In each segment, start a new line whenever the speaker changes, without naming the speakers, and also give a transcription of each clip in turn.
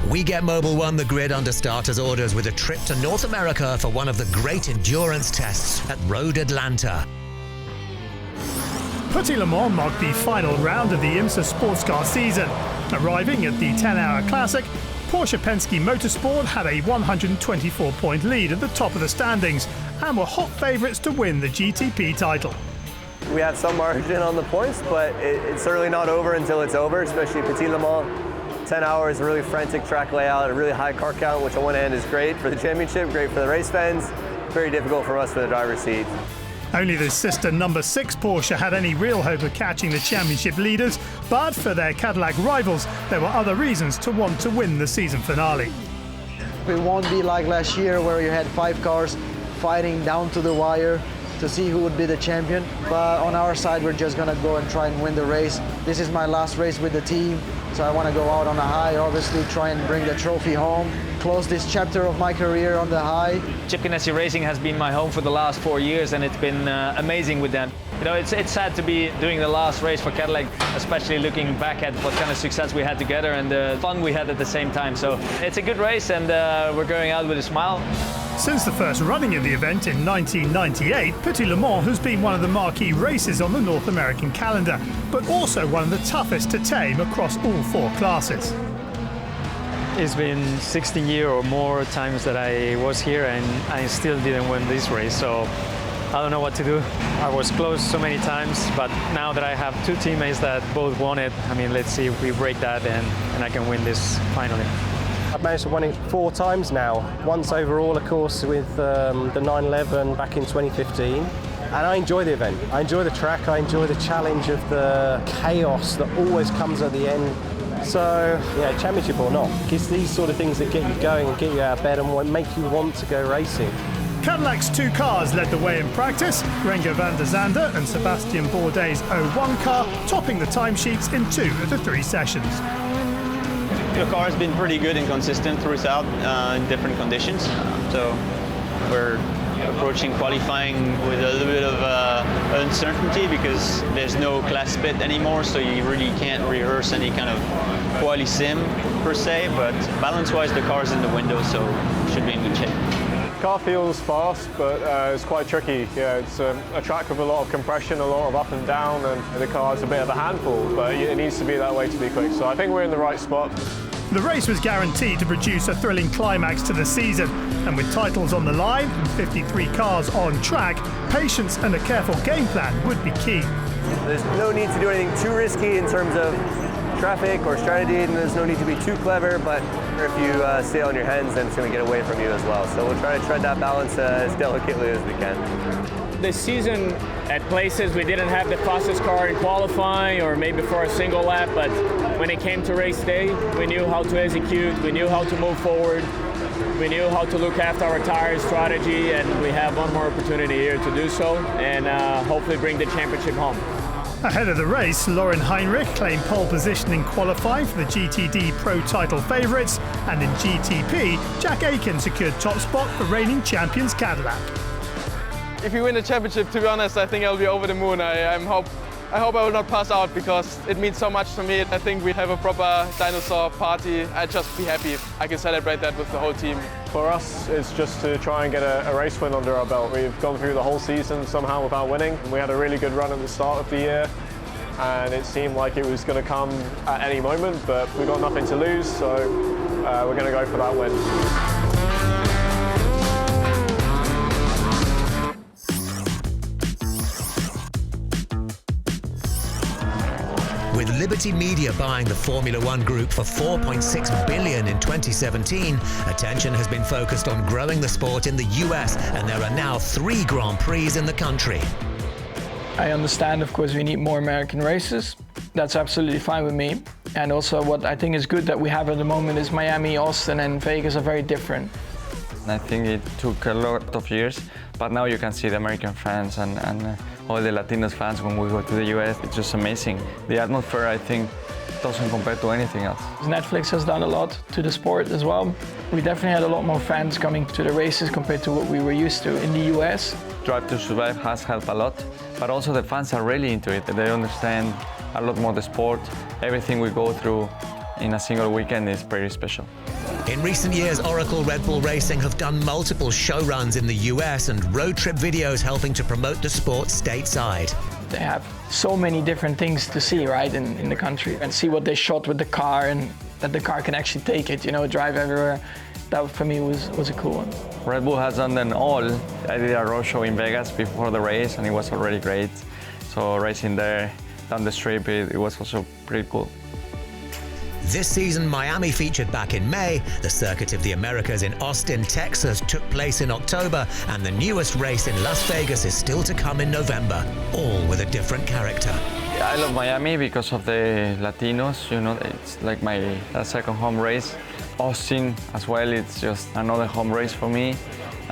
We get Mobil One the grid under starters' orders with a trip to North America for one of the great endurance tests at Road Atlanta.
Petit Le Mans marked the final round of the IMSA sports car season. Arriving at the 10-hour classic, Porsche Penske Motorsport had a 124-point lead at the top of the standings and were hot favourites to win the GTP title.
We have some margin on the points, but it's certainly not over until it's over, especially Petit Le Mans. 10 hours, a really frantic track layout, a really high car count, which on one hand is great for the championship, great for the race fans, very difficult for us for the driver's seat.
Only the sister number 6 Porsche had any real hope of catching the championship leaders, but for their Cadillac rivals, there were other reasons to want to win the season finale.
It won't be like last year where you had 5 cars fighting down to the wire to see who would be the champion. But on our side, we're just gonna go and try and win the race. This is my last race with the team, so I want to go out on a high, obviously try and bring the trophy home, close this chapter of my career on the high.
Chip Ganassi Racing has been my home for the last 4 years, and it's been amazing with them. You know, it's sad to be doing the last race for Cadillac, especially looking back at what kind of success we had together and the fun we had at the same time. So it's a good race, and we're going out with a smile.
Since the first running of the event in 1998, Petit Le Mans has been one of the marquee races on the North American calendar, but also one of the toughest to tame across all 4 classes.
It's been 60 years or more times that I was here and I still didn't win this race, so I don't know what to do. I was close so many times, but now that I have 2 teammates that both won it, I mean, let's see if we break that and I can win this finally.
I've managed to win it 4 times now. Once overall, of course, with the 911 back in 2015. And I enjoy the event. I enjoy the track. I enjoy the challenge of the chaos that always comes at the end. So, yeah, championship or not, it's these sort of things that get you going and get you out of bed and make you want to go racing.
Cadillac's 2 cars led the way in practice, Renger van der Zande and Sebastian Bourdais' 01 car topping the timesheets in 2 of the 3 sessions.
The car has been pretty good and consistent throughout in different conditions. So we're approaching qualifying with a little bit of uncertainty because there's no class split anymore, so you really can't rehearse any kind of quali sim per se, but balance-wise the car's in the window, so it should be in good shape.
Car feels fast, but it's quite tricky. Yeah, it's a track with a lot of compression, a lot of up and down, and the car's a bit of a handful, but it needs to be that way to be quick. So I think we're in the right spot.
The race was guaranteed to produce a thrilling climax to the season, and with titles on the line and 53 cars on track, patience and a careful game plan would be key.
There's no need to do anything too risky in terms of traffic or strategy, and there's no need to be too clever, but if you stay on your hands, then it's going to get away from you as well. So we'll try to tread that balance as delicately as we can.
This season, at places we didn't have the fastest car in qualifying or maybe for a single lap, but when it came to race day, we knew how to execute, we knew how to move forward, we knew how to look after our tire strategy, and we have one more opportunity here to do so and hopefully bring the championship home.
Ahead of the race, Lauren Heinrich claimed pole position in qualifying for the GTD Pro title favourites, and in GTP, Jack Aiken secured top spot for reigning champions Cadillac.
If we win the championship, to be honest, I think I'll be over the moon. I hope I will not pass out because it means so much to me. I think we have a proper dinosaur party. I'd just be happy if I can celebrate that with the whole team.
For us, it's just to try and get a race win under our belt. We've gone through the whole season somehow without winning. We had a really good run at the start of the year, and it seemed like it was going to come at any moment, but we've got nothing to lose, so we're going to go for that win.
With Liberty Media buying the Formula One group for $4.6 billion in 2017, attention has been focused on growing the sport in the US, and there are now 3 Grand Prix in the country.
I understand, of course, we need more American races. That's absolutely fine with me. And also what I think is good that we have at the moment is Miami, Austin, and Vegas are very different.
I think it took a lot of years, but now you can see the American fans and all the Latinos fans when we go to the US. It's just amazing. The atmosphere, I think, doesn't compare to anything else.
Netflix has done a lot to the sport as well. We definitely had a lot more fans coming to the races compared to what we were used to in the US.
Drive to Survive has helped a lot, but also the fans are really into it. They understand a lot more the sport. Everything we go through in a single weekend is pretty special.
In recent years, Oracle Red Bull Racing have done multiple show runs in the US and road trip videos helping to promote the sport stateside.
They have so many different things to see, right, in the country, and see what they shot with the car and that the car can actually take it, you know, drive everywhere. That for me was a cool one.
Red Bull has done them all. I did a road show in Vegas before the race and it was already great. So racing there down the strip, it was also pretty cool.
This season, Miami featured back in May, the Circuit of the Americas in Austin, Texas took place in October, and the newest race in Las Vegas is still to come in November, all with a different character.
I love Miami because of the Latinos, you know, it's like my second home race. Austin as well, it's just another home race for me.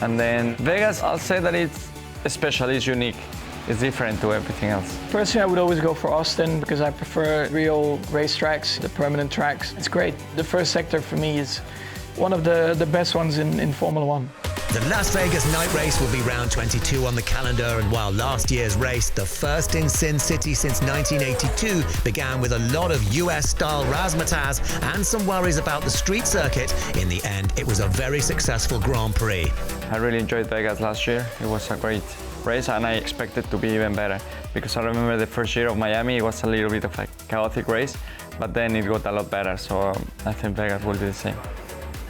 And then Vegas, I'll say that it's special, it's unique. It's different to everything else.
Personally, I would always go for Austin because I prefer real racetracks, the permanent tracks. It's great. The first sector for me is one of the best ones in Formula One.
The Las Vegas night race will be round 22 on the calendar, and while last year's race, the first in Sin City since 1982, began with a lot of US-style razzmatazz and some worries about the street circuit, in the end, it was a very successful Grand Prix.
I really enjoyed Vegas last year. It was a great race and I expect it to be even better because I remember the first year of Miami, it was a little bit of a chaotic race, but then it got a lot better, so I think Vegas will be the same.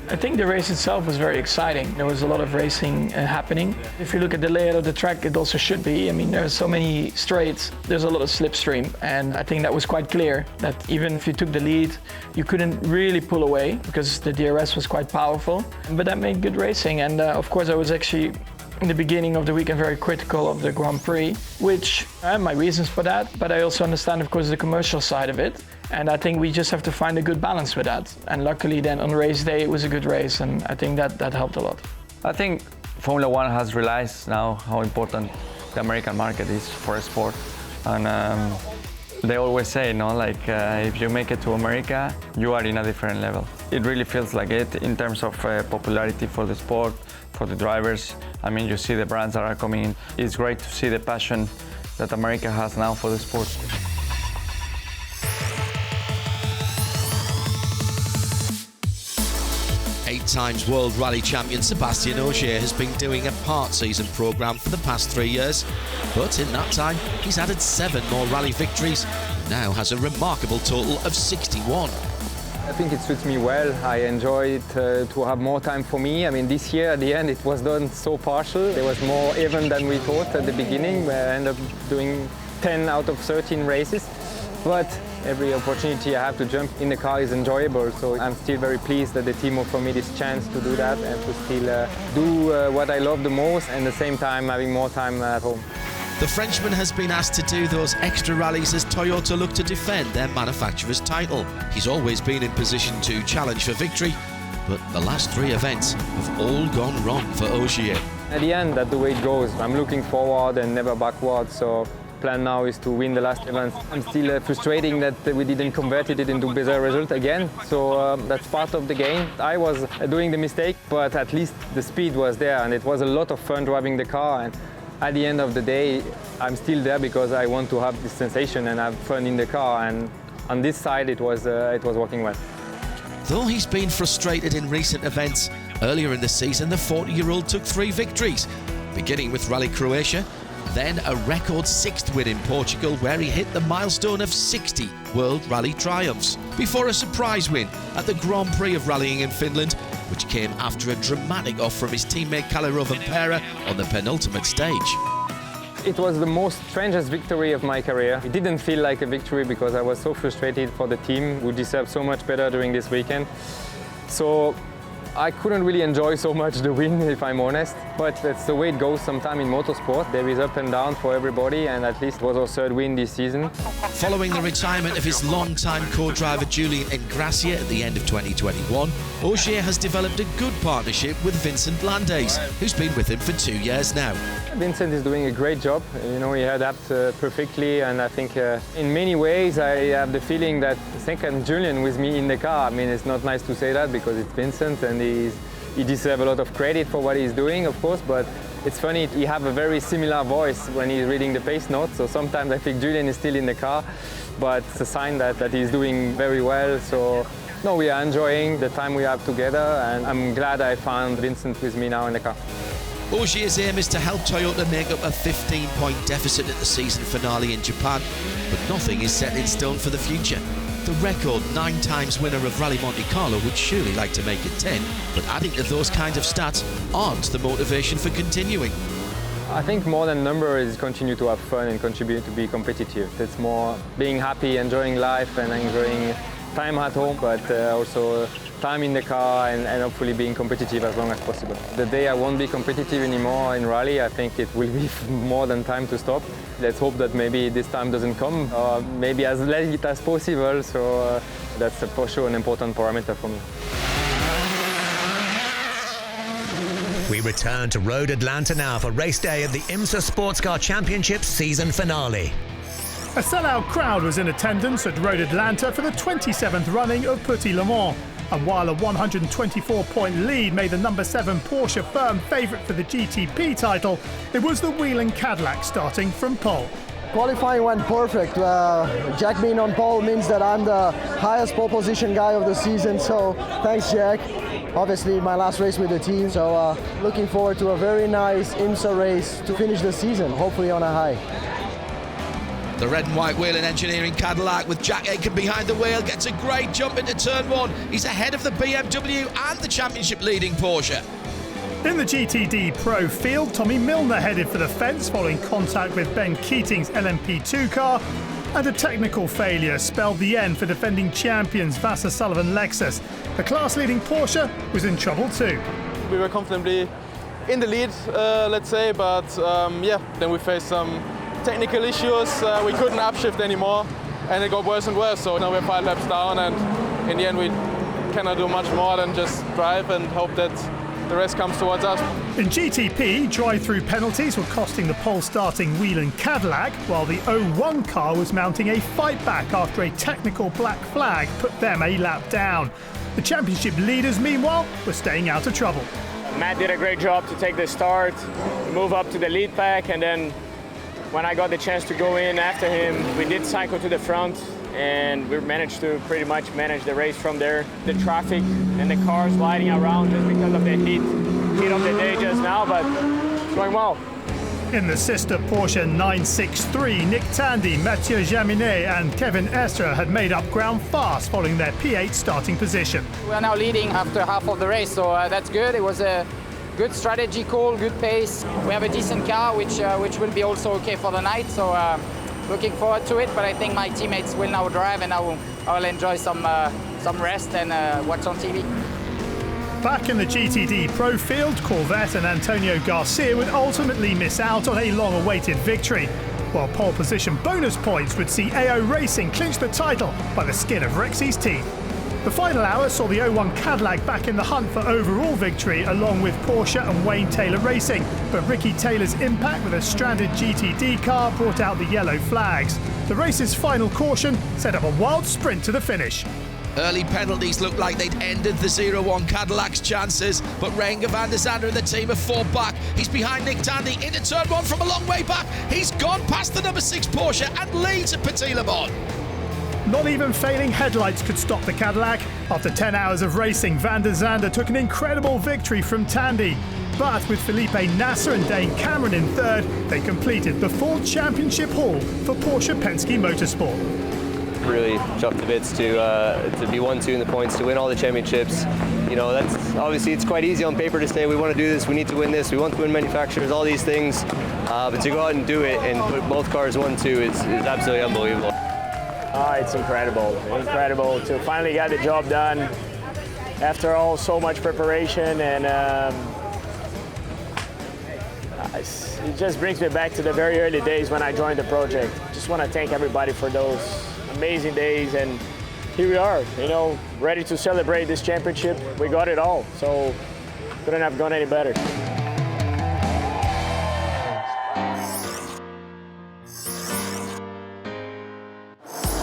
I think the race itself was very exciting. There was a lot of racing happening. If you look at the layout of the track, it also should be. I mean, there are so many straights, there's a lot of slipstream, and I think that was quite clear that even if you took the lead, you couldn't really pull away because the DRS was quite powerful, but that made good racing. And of course, I was actually in the beginning of the weekend very critical of the Grand Prix, which I have my reasons for that, but I also understand, of course, the commercial side of it. And I think we just have to find a good balance with that. And luckily then on race day, it was a good race, and I think that helped a lot.
I think Formula One has realized now how important the American market is for a sport. And they always say, if you make it to America, you are in a different level. It really feels like it in terms of popularity for the sport, for the drivers. I mean, you see the brands that are coming in. It's great to see the passion that America has now for the sport.
8 times World Rally Champion Sebastian Ogier has been doing a part-season programme for the past 3 years, but in that time he's added 7 more rally victories and now has a remarkable total of 61.
I think it suits me well. I enjoy it to have more time for me. I mean, this year at the end it was done so partial. There was more even than we thought at the beginning, where I ended up doing 10 out of 13 races. But every opportunity I have to jump in the car is enjoyable, so I'm still very pleased that the team offered me this chance to do that and to still do what I love the most, and at the same time having more time at home.
The Frenchman has been asked to do those extra rallies as Toyota look to defend their manufacturer's title. He's always been in position to challenge for victory, but the last 3 events have all gone wrong for Ogier.
At the end, that's the way it goes. I'm looking forward and never backward, so plan now is to win the last event. I'm still frustrating that we didn't convert it into better result again, so that's part of the game. I was doing the mistake, but at least the speed was there and it was a lot of fun driving the car. And at the end of the day, I'm still there because I want to have this sensation and have fun in the car, and on this side it was working well.
Though he's been frustrated in recent events, earlier in the season the 40-year-old took 3 victories, beginning with Rally Croatia, then a record 6th win in Portugal where he hit the milestone of 60 World Rally triumphs, before a surprise win at the Grand Prix of Rallying in Finland, which came after a dramatic off from his teammate Kalle Rovanperä on the penultimate stage.
It was the most strangest victory of my career. It didn't feel like a victory because I was so frustrated for the team who deserved so much better during this weekend. So I couldn't really enjoy so much the win, if I'm honest, but that's the way it goes sometimes in motorsport. There is up and down for everybody, and at least it was our 3rd win this season.
Following the retirement of his long-time co-driver Julian Ingrassia at the end of 2021, Ogier has developed a good partnership with Vincent Landes, who's been with him for 2 years now.
Vincent is doing a great job. You know, he adapted perfectly, and I think in many ways I have the feeling that second Julian with me in the car. I mean, it's not nice to say that because it's Vincent and he deserves a lot of credit for what he's doing, of course, but it's funny, he have a very similar voice when he's reading the pace notes, so sometimes I think Julian is still in the car, but it's a sign that he's doing very well. So No, we are enjoying the time we have together, and I'm glad I found Vincent with me now in the car.
Ogier's aim is to help Toyota make up a 15-point deficit at the season finale in Japan, but nothing is set in stone for the future. The record 9 times winner of Rally Monte Carlo would surely like to make it 10, but adding to those kinds of stats aren't the motivation for continuing.
I think more than number is continue to have fun and contribute to be competitive. It's more being happy, enjoying life and enjoying time at home, but also time in the car and hopefully being competitive as long as possible. The day I won't be competitive anymore in rally, I think it will be more than time to stop. Let's hope that maybe this time doesn't come, or maybe as late as possible, so that's for sure an important parameter for me.
We return to Road Atlanta now for race day at the IMSA Sports Car Championship season finale.
A sellout crowd was in attendance at Road Atlanta for the 27th running of Petit Le Mans. And while a 124-point lead made the number 7 Porsche firm favourite for the GTP title, it was the Whelen Cadillac starting from pole.
Qualifying went perfect. Jack being on pole means that I'm the highest pole position guy of the season, so thanks Jack. Obviously my last race with the team, so looking forward to a very nice IMSA race to finish the season, hopefully on a high.
The red and white Whelen Engineering Cadillac with Jack Aitken behind the wheel gets a great jump into turn 1. He's ahead of the BMW and the championship leading Porsche.
In the GTD Pro field, Tommy Milner headed for the fence following contact with Ben Keating's LMP2 car, and a technical failure spelled the end for defending champions Vasser Sullivan Lexus. The class-leading Porsche was in trouble too.
We were comfortably in the lead, let's say, but then we faced some technical issues. We couldn't upshift anymore, and it got worse and worse. So now we're 5 laps down, and in the end we cannot do much more than just drive and hope that the rest comes towards us.
In GTP, drive-through penalties were costing the pole-starting Whelen Cadillac, while the 01 car was mounting a fight-back after a technical black flag put them a lap down. The championship leaders, meanwhile, were staying out of trouble.
Matt did a great job to take the start, move up to the lead pack, and then when I got the chance to go in after him, we did cycle to the front, and we managed to pretty much manage the race from there. The traffic and the cars sliding around just because of the heat of the day just now, but it's going well.
In the sister Porsche 963, Nick Tandy, Mathieu Jaminet and Kevin Estre had made up ground fast following their P8 starting position.
We are now leading after half of the race, so that's good. It was a good strategy call, good pace. We have a decent car, which will be also okay for the night, so looking forward to it. But I think my teammates will now drive, and I will enjoy some rest and watch on TV.
Back in the GTD Pro field, Corvette and Antonio Garcia would ultimately miss out on a long-awaited victory, while pole position bonus points would see AO Racing clinch the title by the skin of Rexy's teeth. The final hour saw the 01 Cadillac back in the hunt for overall victory along with Porsche and Wayne Taylor Racing, but Ricky Taylor's impact with a stranded GTD car brought out the yellow flags. The race's final caution set up a wild sprint to the finish.
Early penalties looked like they'd ended the 01 Cadillac's chances, but Renger van der Zande and the team have fought back. He's behind Nick Tandy into turn 1 from a long way back. He's gone past the number 6 Porsche and leads at Petit Le Mans.
Not even failing headlights could stop the Cadillac. After 10 hours of racing, van der Zande took an incredible victory from Tandy. But with Felipe Nasser and Dane Cameron in third, they completed the full championship haul for Porsche Penske Motorsport.
Really chuffed to bits to be 1-2 in the points, to win all the championships. You know, that's obviously it's quite easy on paper to say we want to do this, we need to win this, we want to win manufacturers, all these things. But to go out and do it and put both cars 1-2 is absolutely unbelievable.
It's incredible to finally get the job done after all so much preparation, and it just brings me back to the very early days when I joined the project. Just want to thank everybody for those amazing days, and here we are, you know, ready to celebrate this championship. We got it all, so couldn't have gone any better.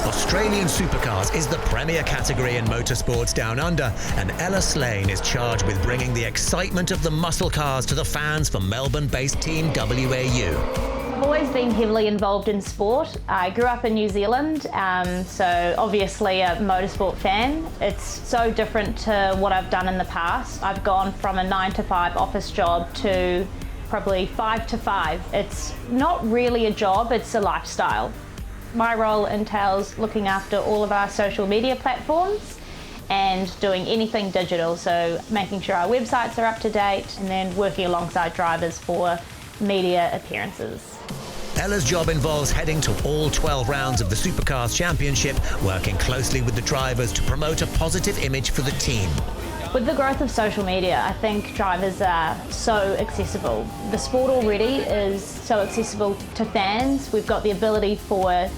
Australian Supercars is the premier category in motorsports down under, and Ella Slane is charged with bringing the excitement of the muscle cars to the fans for Melbourne-based Team WAU.
always been heavily involved in sport. I grew up in New Zealand, so obviously a motorsport fan. It's so different to what I've done in the past. I've gone from a 9-to-5 office job to probably 5-to-5. It's not really a job, it's a lifestyle. My role entails looking after all of our social media platforms and doing anything digital, so making sure our websites are up to date and then working alongside drivers for media appearances.
Ella's job involves heading to all 12 rounds of the Supercars Championship, working closely with the drivers to promote a positive image for the team.
With the growth of social media, I think drivers are so accessible. The sport already is so accessible to fans. We've got the ability for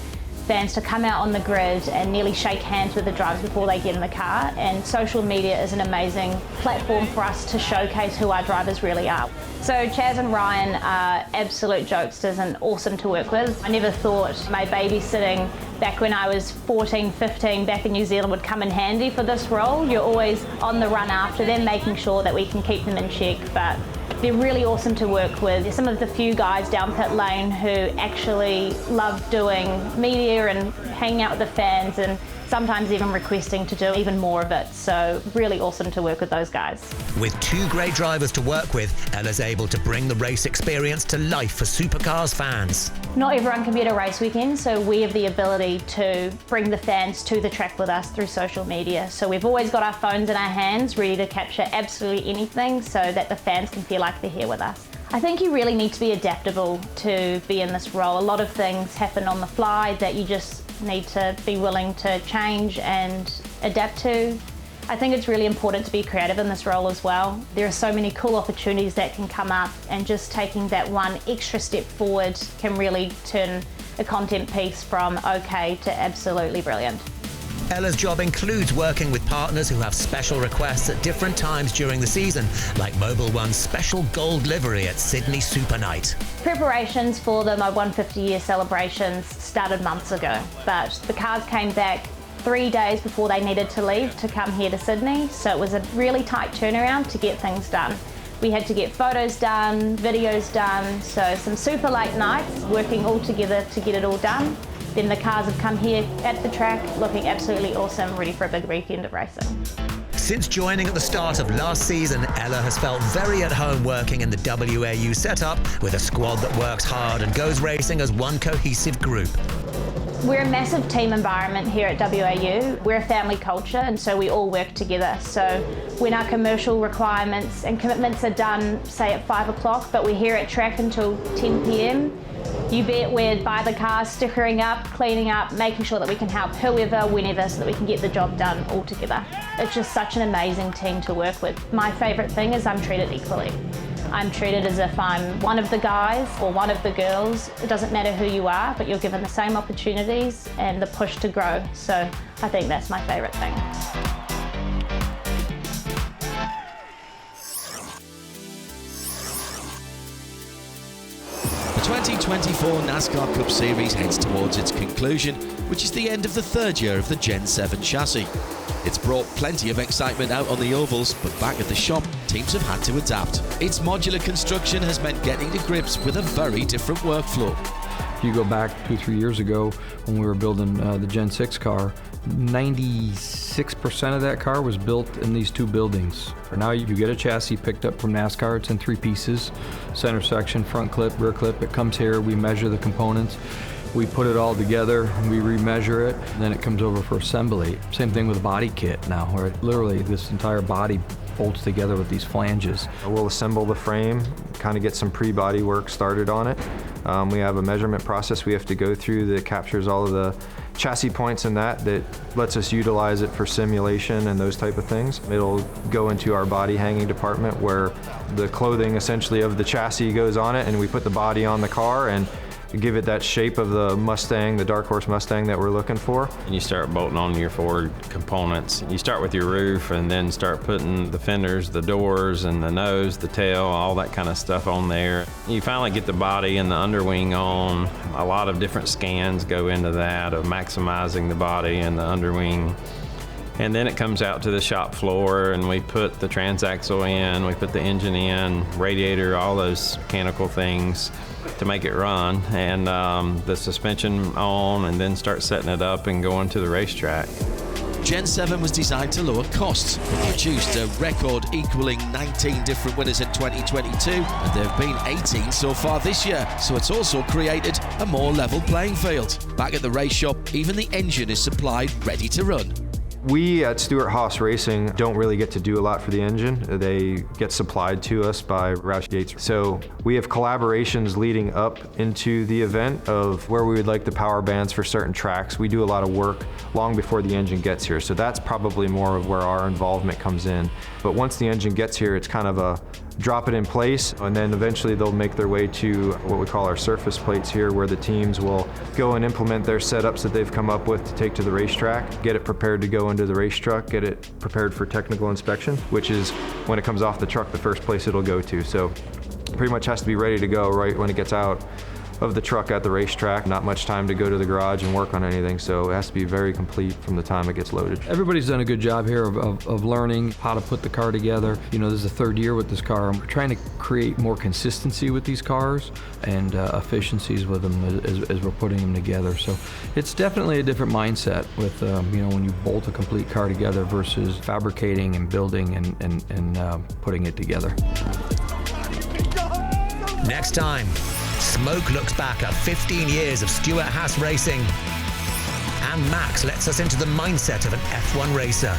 fans to come out on the grid and nearly shake hands with the drivers before they get in the car, and social media is an amazing platform for us to showcase who our drivers really are. So Chaz and Ryan are absolute jokesters and awesome to work with. I never thought my babysitting back when I was 14, 15 back in New Zealand would come in handy for this role. You're always on the run after them, making sure that we can keep them in check, but they're really awesome to work with. They're some of the few guys down pit lane who actually love doing media and hanging out with the fans, and sometimes even requesting to do even more of it. So really awesome to work with those guys.
With two great drivers to work with, Ella's able to bring the race experience to life for Supercars fans.
Not everyone can be at a race weekend, so we have the ability to bring the fans to the track with us through social media. So we've always got our phones in our hands, ready to capture absolutely anything so that the fans can feel like they're here with us. I think you really need to be adaptable to be in this role. A lot of things happen on the fly that you just need to be willing to change and adapt to. I think it's really important to be creative in this role as well. There are so many cool opportunities that can come up, and just taking that one extra step forward can really turn a content piece from okay to absolutely brilliant.
Ella's job includes working with partners who have special requests at different times during the season, like Mobil One's special gold livery at Sydney Super Night.
Preparations for the Mob 150-year celebrations started months ago, but the cars came back 3 days before they needed to leave to come here to Sydney, so it was a really tight turnaround to get things done. We had to get photos done, videos done, so some super late nights working all together to get it all done. Then the cars have come here at the track looking absolutely awesome, ready for a big weekend of racing.
Since joining at the start of last season, Ella has felt very at home working in the WAU setup with a squad that works hard and goes racing as one cohesive group.
We're a massive team environment here at WAU. We're a family culture, and so we all work together. So when our commercial requirements and commitments are done, say at 5 o'clock, but we're here at track until 10 p.m, you bet we're by the car, stickering up, cleaning up, making sure that we can help whoever, whenever, so that we can get the job done all together. It's just such an amazing team to work with. My favourite thing is I'm treated equally. I'm treated as if I'm one of the guys or one of the girls. It doesn't matter who you are, but you're given the same opportunities and the push to grow. So I think that's my favourite thing.
The 2024 NASCAR Cup Series heads towards its conclusion, which is the end of the third year of the Gen 7 chassis. It's brought plenty of excitement out on the ovals, but back at the shop, teams have had to adapt. Its modular construction has meant getting to grips with a very different workflow.
If you go back 2-3 years ago when we were building the Gen 6 car, 96% of that car was built in these two buildings. Now you get a chassis picked up from NASCAR, it's in 3 pieces, center section, front clip, rear clip. It comes here, we measure the components, we put it all together, we remeasure it, and then it comes over for assembly. Same thing with the body kit now, where literally this entire body bolts together with these flanges.
We'll assemble the frame, kind of get some pre-body work started on it. We have a measurement process we have to go through that captures all of the chassis points and that lets us utilize it for simulation and those type of things. It'll go into our body hanging department where the clothing essentially of the chassis goes on it, and we put the body on the car and give it that shape of the Mustang, the Dark Horse Mustang that we're looking for.
And you start bolting on your forward components. You start with your roof and then start putting the fenders, the doors, and the nose, the tail, all that kind of stuff on there. You finally get the body and the underwing on. A lot of different scans go into that of maximizing the body and the underwing And then it comes out to the shop floor and we put the transaxle in, we put the engine in, radiator, all those mechanical things to make it run, and the suspension on, and then start setting it up and going to the racetrack.
Gen 7 was designed to lower costs. It produced a record equaling 19 different winners in 2022, and there have been 18 so far this year, so it's also created a more level playing field. Back at the race shop, even the engine is supplied ready to run.
We at Stewart-Haas Racing don't really get to do a lot for the engine. They get supplied to us by Roush Yates. So we have collaborations leading up into the event of where we would like the power bands for certain tracks. We do a lot of work long before the engine gets here. So that's probably more of where our involvement comes in. But once the engine gets here, it's kind of a drop it in place, and then eventually they'll make their way to what we call our surface plates here, where the teams will go and implement their setups that they've come up with to take to the racetrack, get it prepared to go into the race truck, get it prepared for technical inspection, which is when it comes off the truck, the first place it'll go to. So pretty much has to be ready to go right when it gets out of the truck at the racetrack. Not much time to go to the garage and work on anything, so it has to be very complete from the time it gets loaded.
Everybody's done a good job here of learning how to put the car together. You know, this is the third year with this car. We're trying to create more consistency with these cars and efficiencies with them as we're putting them together. So it's definitely a different mindset with, you know, when you bolt a complete car together versus fabricating and building and putting it together.
Next time, Smoke looks back at 15 years of Stewart-Haas racing, and Max lets us into the mindset of an F1 racer.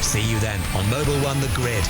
See you then on Mobil 1 The Grid.